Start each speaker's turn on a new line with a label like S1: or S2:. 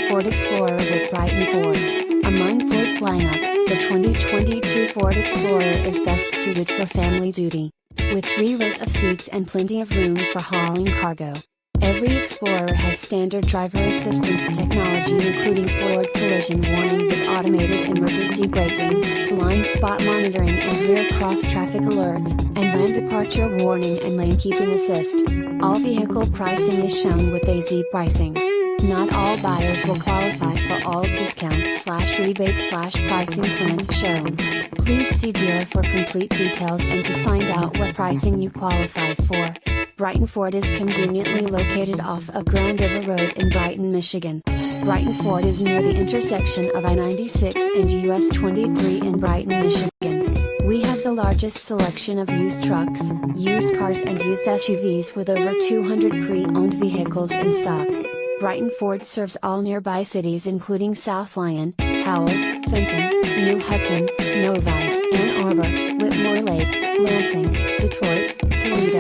S1: Ford Explorer with Brighton Ford. Among Ford's lineup, the 2022 Ford Explorer is best suited for family duty. With 3 rows of seats and plenty of room for hauling cargo. Every Explorer has standard driver assistance technology including forward collision warning with automated emergency braking, blind spot monitoring and rear cross-traffic alert, and lane departure warning and lane keeping assist. All vehicle pricing is shown with AZ pricing. Not all buyers will qualify for all discount/rebate/pricing plans shown. Please see dealer for complete details and to find out what pricing you qualify for. Brighton Ford is conveniently located off of Grand River Road in Brighton, Michigan. Brighton Ford is near the intersection of I-96 and US 23 in Brighton, Michigan. We have the largest selection of used trucks, used cars and used SUVs with over 200 pre-owned vehicles in stock. Brighton Ford serves all nearby cities including South Lyon, Howell, Fenton, New Hudson, Novi, Ann Arbor, Whitmore Lake, Lansing, Detroit, Toledo,